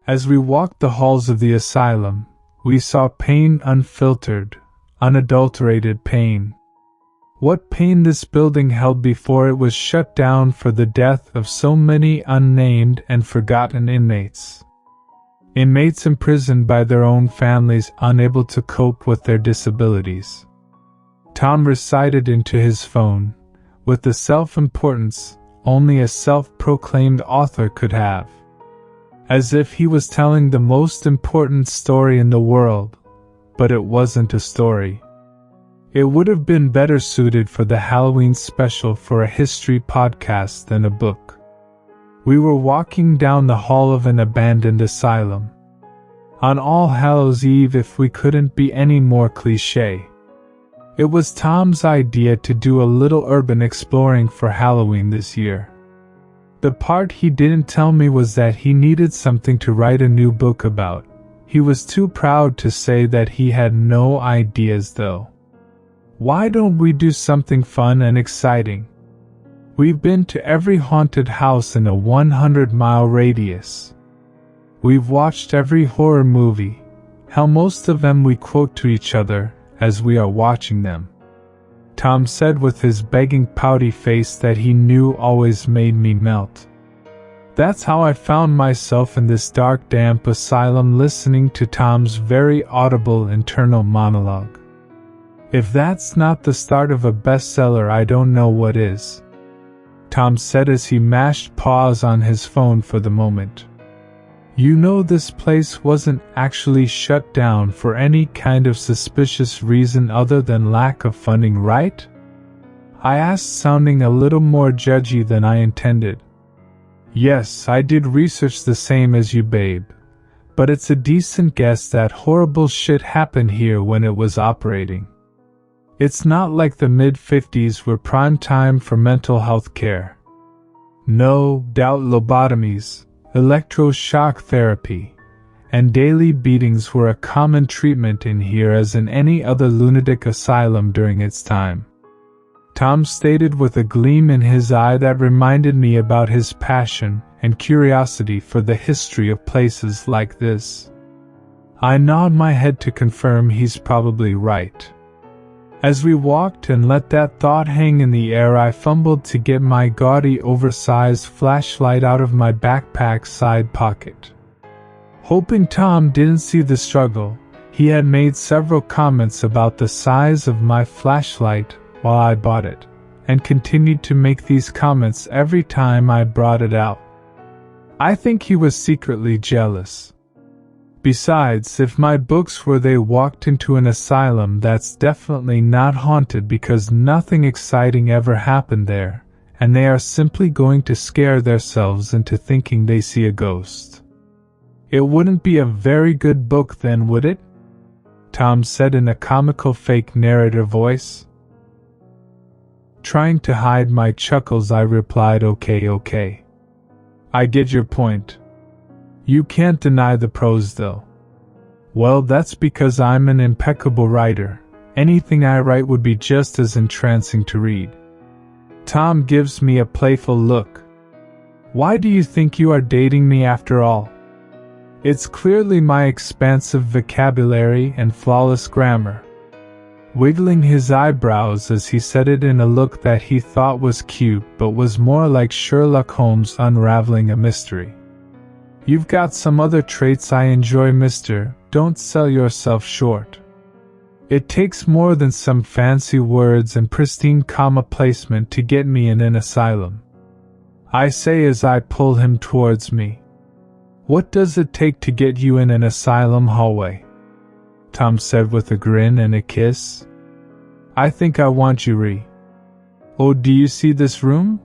As we walked the halls of the asylum, we saw pain, unfiltered, unadulterated pain. What pain this building held before it was shut down for the death of so many unnamed and forgotten inmates. Inmates imprisoned by their own families, unable to cope with their disabilities. Tom recited into his phone, with the self-importance only a self-proclaimed author could have. As if he was telling the most important story in the world, but it wasn't a story. It would have been better suited for the Halloween special for a history podcast than a book. We were walking down the hall of an abandoned asylum. On All Hallows Eve, if we couldn't be any more cliché. It was Tom's idea to do a little urban exploring for Halloween this year. The part he didn't tell me was that he needed something to write a new book about. He was too proud to say that he had no ideas though. Why don't we do something fun and exciting? We've been to every haunted house in a 100-mile radius. We've watched every horror movie. Hell, most of them we quote to each other as we are watching them. Tom said with his begging pouty face that he knew always made me melt. That's how I found myself in this dark, damp asylum listening to Tom's very audible internal monologue. If that's not the start of a bestseller, I don't know what is, Tom said as he mashed pause on his phone for the moment. You know, this place wasn't actually shut down for any kind of suspicious reason other than lack of funding, right? I asked, sounding a little more judgy than I intended. Yes, I did research the same as you, babe. But it's a decent guess that horrible shit happened here when it was operating. It's not like the mid-50s were prime time for mental health care. No doubt lobotomies, electroshock therapy, and daily beatings were a common treatment in here as in any other lunatic asylum during its time. Tom stated with a gleam in his eye that reminded me about his passion and curiosity for the history of places like this. I nod my head to confirm he's probably right. As we walked and let that thought hang in the air, I fumbled to get my gaudy, oversized flashlight out of my backpack side pocket. Hoping Tom didn't see the struggle, he had made several comments about the size of my flashlight while I bought it, and continued to make these comments every time I brought it out. I think he was secretly jealous. Besides, if my books were they walked into an asylum that's definitely not haunted because nothing exciting ever happened there, and they are simply going to scare themselves into thinking they see a ghost. It wouldn't be a very good book then, would it? Tom said in a comical fake narrator voice. Trying to hide my chuckles, I replied, okay. I get your point. You can't deny the prose though. Well, that's because I'm an impeccable writer. Anything I write would be just as entrancing to read. Tom gives me a playful look. Why do you think you are dating me after all? It's clearly my expansive vocabulary and flawless grammar. Wiggling his eyebrows as he said it in a look that he thought was cute but was more like Sherlock Holmes unraveling a mystery. You've got some other traits I enjoy, mister. Don't sell yourself short. It takes more than some fancy words and pristine comma placement to get me in an asylum, I say as I pull him towards me. What does it take to get you in an asylum hallway? Tom said with a grin and a kiss. I think I want you, Ree. Oh, do you see this room?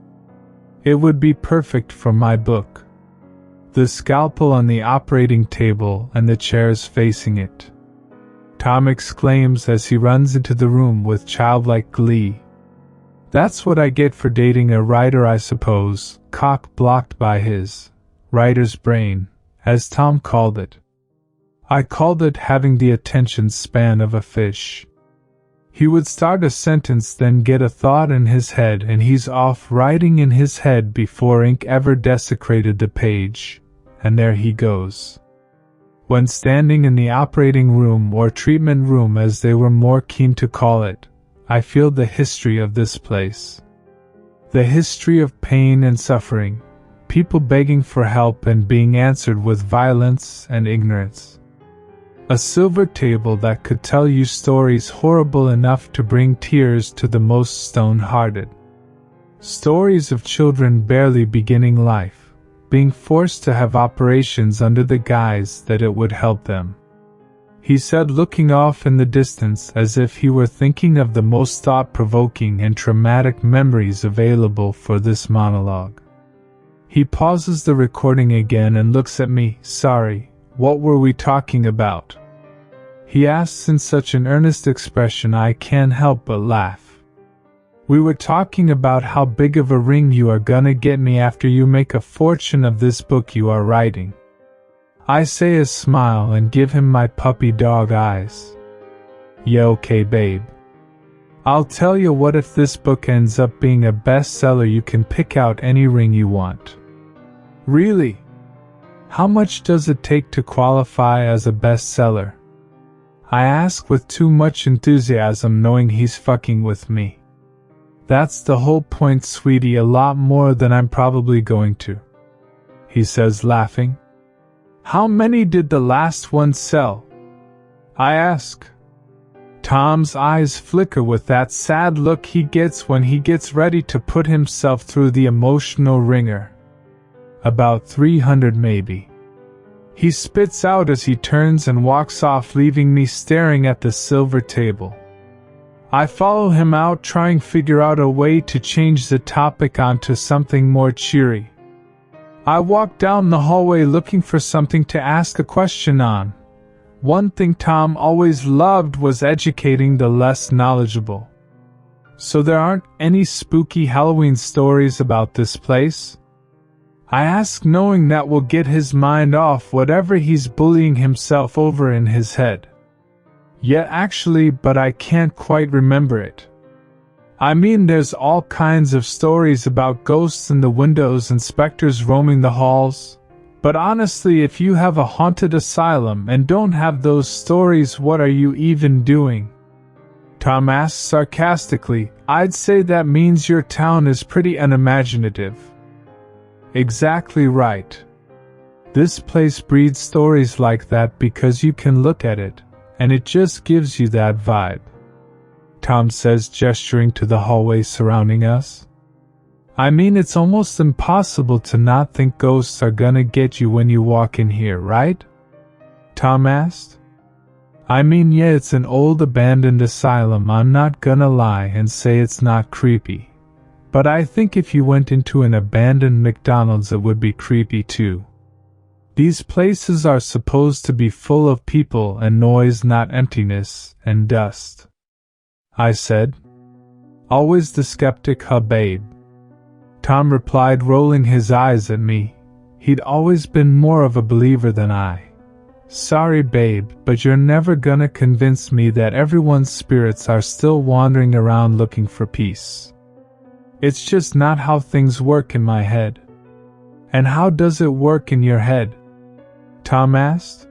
It would be perfect for my book. The scalpel on the operating table and the chairs facing it, Tom exclaims as he runs into the room with childlike glee. That's what I get for dating a writer, I suppose, cock-blocked by his writer's brain, as Tom called it. I called it having the attention span of a fish. He would start a sentence, then get a thought in his head, and he's off writing in his head before ink ever desecrated the page. And there he goes. When standing in the operating room or treatment room as they were more keen to call it, I feel the history of this place. The history of pain and suffering, people begging for help and being answered with violence and ignorance. A silver table that could tell you stories horrible enough to bring tears to the most stone-hearted. Stories of children barely beginning life, being forced to have operations under the guise that it would help them. He said, looking off in the distance as if he were thinking of the most thought-provoking and traumatic memories available for this monologue. He pauses the recording again and looks at me. Sorry, what were we talking about? He asks in such an earnest expression I can't help but laugh. We were talking about how big of a ring you are gonna get me after you make a fortune of this book you are writing. I say a smile and give him my puppy dog eyes. Yeah, okay, babe. I'll tell you what, if this book ends up being a bestseller, you can pick out any ring you want. Really? How much does it take to qualify as a bestseller? I ask with too much enthusiasm, knowing he's fucking with me. That's the whole point, sweetie, a lot more than I'm probably going to. He says, laughing. How many did the last one sell? I ask. Tom's eyes flicker with that sad look he gets when he gets ready to put himself through the emotional ringer. About 300 maybe. He spits out as he turns and walks off, leaving me staring at the silver table. I follow him out, trying to figure out a way to change the topic onto something more cheery. I walk down the hallway looking for something to ask a question on. One thing Tom always loved was educating the less knowledgeable. So there aren't any spooky Halloween stories about this place? I ask, knowing that will get his mind off whatever he's bullying himself over in his head. Yeah, actually, but I can't quite remember it. I mean, there's all kinds of stories about ghosts in the windows and specters roaming the halls. But honestly, if you have a haunted asylum and don't have those stories, what are you even doing? Tom asks sarcastically. I'd say that means your town is pretty unimaginative. Exactly right. This place breeds stories like that because you can look at it, and it just gives you that vibe. Tom says, gesturing to the hallway surrounding us. I mean, it's almost impossible to not think ghosts are gonna get you when you walk in here, right? Tom asked. I mean, yeah, it's an old abandoned asylum, I'm not gonna lie and say it's not creepy. But I think if you went into an abandoned McDonald's it would be creepy too. These places are supposed to be full of people and noise, not emptiness and dust. I said. Always the skeptic, huh, babe? Tom replied, rolling his eyes at me. He'd always been more of a believer than I. Sorry, babe, but you're never gonna convince me that everyone's spirits are still wandering around looking for peace. It's just not how things work in my head. And how does it work in your head? Tom asked.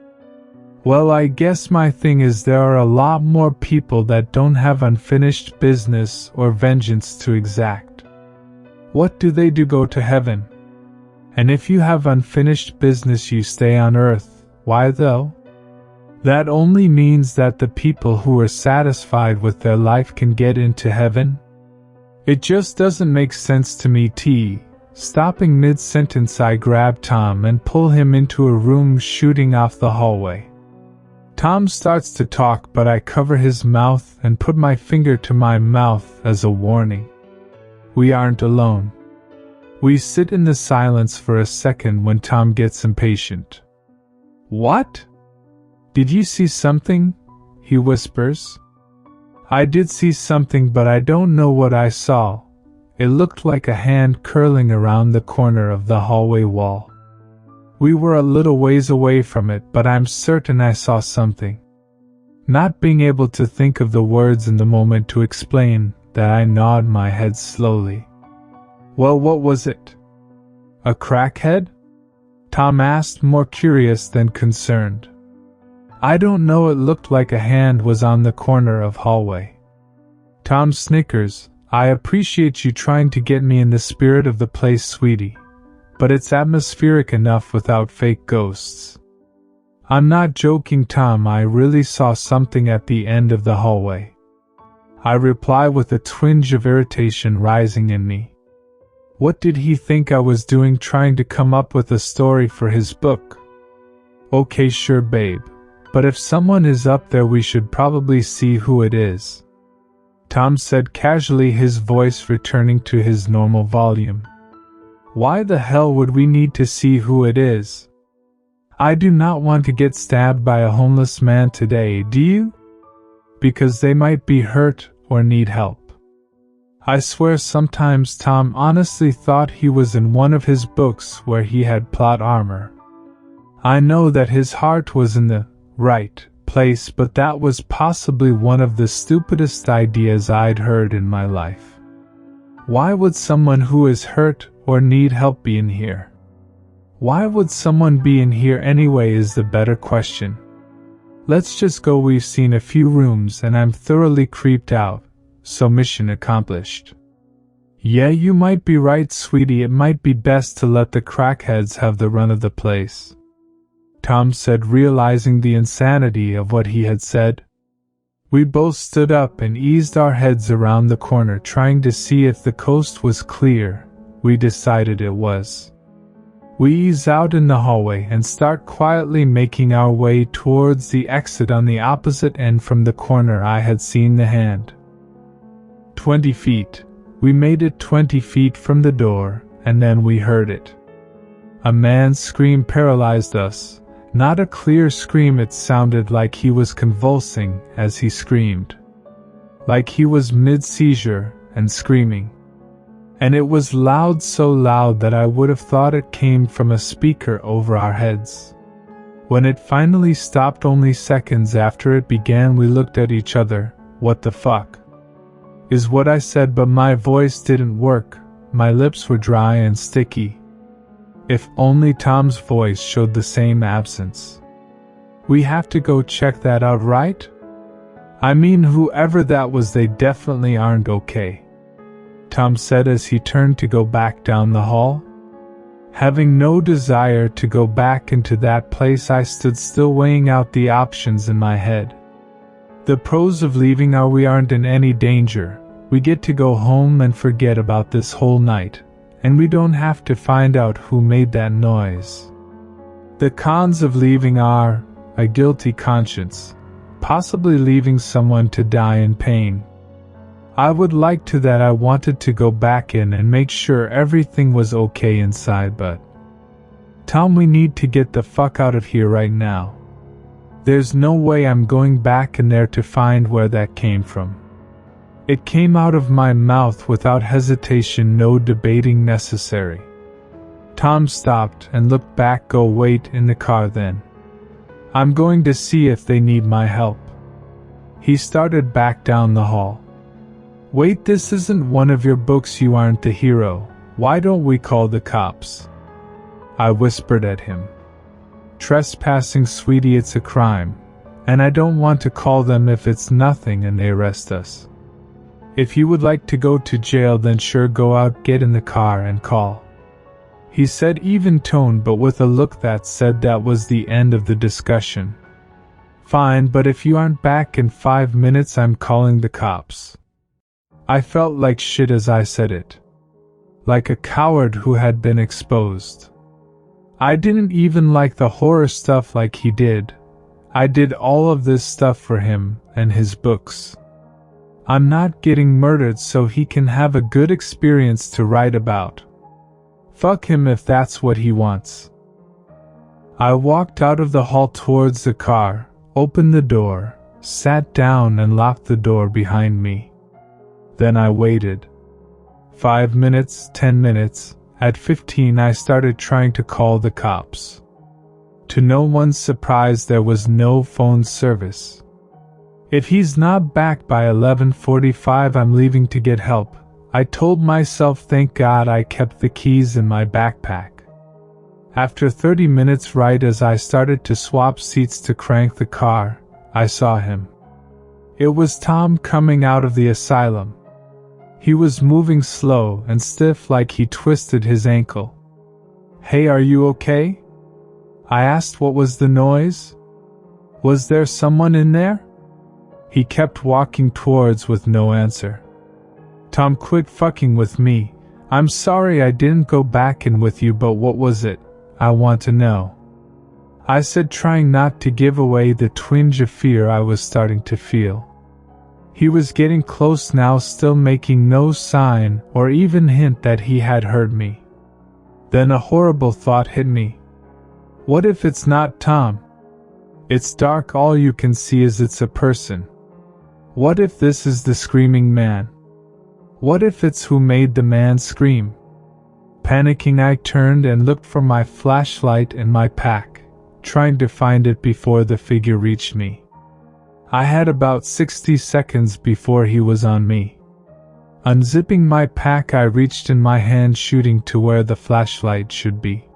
Well, I guess my thing is there are a lot more people that don't have unfinished business or vengeance to exact. What do they do? Go to heaven? And if you have unfinished business you stay on earth, why though? That only means that the people who are satisfied with their life can get into heaven? It just doesn't make sense to me. Stopping mid-sentence, I grab Tom and pull him into a room shooting off the hallway. Tom starts to talk, but I cover his mouth and put my finger to my mouth as a warning. We aren't alone. We sit in the silence for a second when Tom gets impatient. What? Did you see something? He whispers. I did see something, but I don't know what I saw. It looked like a hand curling around the corner of the hallway wall. We were a little ways away from it, but I'm certain I saw something. Not being able to think of the words in the moment to explain that, I nod my head slowly. Well, what was it? A crackhead? Tom asked, more curious than concerned. I don't know, it looked like a hand was on the corner of hallway. Tom snickers. I appreciate you trying to get me in the spirit of the place, sweetie, but it's atmospheric enough without fake ghosts. I'm not joking, Tom, I really saw something at the end of the hallway. I reply with a twinge of irritation rising in me. What did he think I was doing, trying to come up with a story for his book? Okay, sure, babe, but if someone is up there we should probably see who it is, Tom said casually, his voice returning to his normal volume. Why the hell would we need to see who it is? I do not want to get stabbed by a homeless man today, do you? Because they might be hurt or need help. I swear sometimes Tom honestly thought he was in one of his books where he had plot armor. I know that his heart was in the right place, but that was possibly one of the stupidest ideas I'd heard in my life. Why would someone who is hurt or need help be in here? Why would someone be in here anyway is the better question. Let's just go, we've seen a few rooms and I'm thoroughly creeped out, so mission accomplished. Yeah, you might be right, sweetie, it might be best to let the crackheads have the run of the place, Tom said, realizing the insanity of what he had said. We both stood up and eased our heads around the corner, trying to see if the coast was clear. We decided it was. We ease out in the hallway and start quietly making our way towards the exit on the opposite end from the corner I had seen the hand. 20 feet. We made it 20 feet from the door, and then we heard it. A man's scream paralyzed us. Not a clear scream, it sounded like he was convulsing as he screamed. Like he was mid-seizure and screaming. And it was loud, so loud that I would have thought it came from a speaker over our heads. When it finally stopped only seconds after it began, we looked at each other. What the fuck? Is what I said, but my voice didn't work. My lips were dry and sticky. If only Tom's voice showed the same absence. We have to go check that out, right? I mean, whoever that was, they definitely aren't okay, Tom said as he turned to go back down the hall. Having no desire to go back into that place, I stood still, weighing out the options in my head. The pros of leaving are we aren't in any danger, we get to go home and forget about this whole night, and we don't have to find out who made that noise. The cons of leaving are a guilty conscience, possibly leaving someone to die in pain. I would like to that I wanted to go back in and make sure everything was okay inside, but Tom, we need to get the fuck out of here right now. There's no way I'm going back in there to find where that came from. It came out of my mouth without hesitation, no debating necessary. Tom stopped and looked back. Go wait in the car then. I'm going to see if they need my help. He started back down the hall. Wait, this isn't one of your books, you aren't the hero. Why don't we call the cops? I whispered at him. Trespassing, sweetie, it's a crime. And I don't want to call them if it's nothing and they arrest us. If you would like to go to jail, then sure, go out, get in the car and call. He said, even tone, but with a look that said that was the end of the discussion. Fine, but if you aren't back in 5 minutes, I'm calling the cops. I felt like shit as I said it. Like a coward who had been exposed. I didn't even like the horror stuff like he did. I did all of this stuff for him and his books. I'm not getting murdered so he can have a good experience to write about. Fuck him if that's what he wants. I walked out of the hall towards the car, opened the door, sat down and locked the door behind me. Then I waited. 5 minutes, 10 minutes, at 15 I started trying to call the cops. To no one's surprise, there was no phone service. If he's not back by 11:45, I'm leaving to get help. I told myself, thank God I kept the keys in my backpack. After 30 minutes, right as I started to swap seats to crank the car, I saw him. It was Tom coming out of the asylum. He was moving slow and stiff like he twisted his ankle. "Hey, are you okay?" I asked. What was the noise? Was there someone in there? He kept walking towards with no answer. "Tom, quit fucking with me. I'm sorry I didn't go back in with you, but what was it? I want to know," I said, trying not to give away the twinge of fear I was starting to feel. He was getting close now, still making no sign or even hint that he had heard me. Then a horrible thought hit me. What if it's not Tom? It's dark, all you can see is it's a person. What if this is the screaming man? What if it's who made the man scream? Panicking, I turned and looked for my flashlight in my pack, trying to find it before the figure reached me. I had about 60 seconds before he was on me. Unzipping my pack, I reached in my hand, shooting to where the flashlight should be.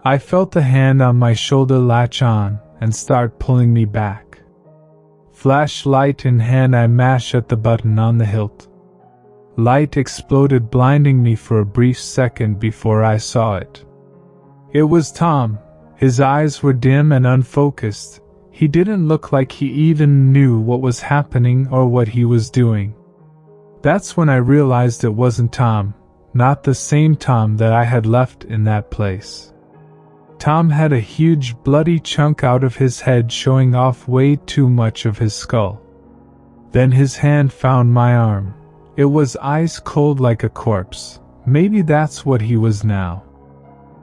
I felt the hand on my shoulder latch on and start pulling me back. Flashlight in hand, I mashed at the button on the hilt. Light exploded, blinding me for a brief second before I saw it. It was Tom. His eyes were dim and unfocused. He didn't look like he even knew what was happening or what he was doing. That's when I realized it wasn't Tom, not the same Tom that I had left in that place. Tom had a huge bloody chunk out of his head, showing off way too much of his skull. Then his hand found my arm. It was ice cold like a corpse. Maybe that's what he was now.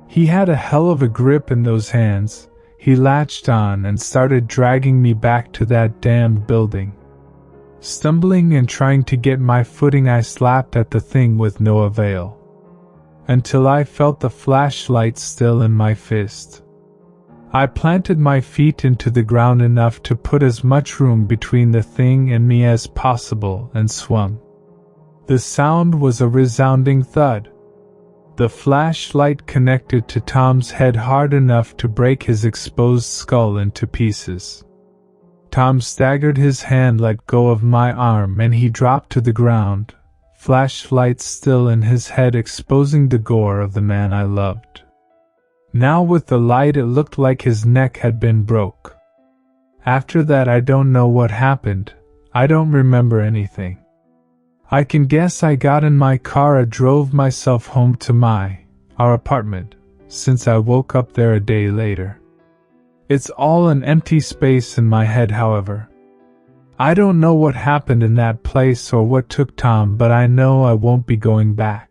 He had a hell of a grip in those hands. He latched on and started dragging me back to that damned building. Stumbling and trying to get my footing, I slapped at the thing with no avail, until I felt the flashlight still in my fist. I planted my feet into the ground enough to put as much room between the thing and me as possible and swung. The sound was a resounding thud. The flashlight connected to Tom's head hard enough to break his exposed skull into pieces. Tom staggered, his hand let go of my arm, and he dropped to the ground, flashlight still in his head, exposing the gore of the man I loved. Now with the light, it looked like his neck had been broke. After that, I don't know what happened. I don't remember anything. I can guess I got in my car and drove myself home to our apartment, since I woke up there a day later. It's all an empty space in my head, however. I don't know what happened in that place or what took Tom, but I know I won't be going back.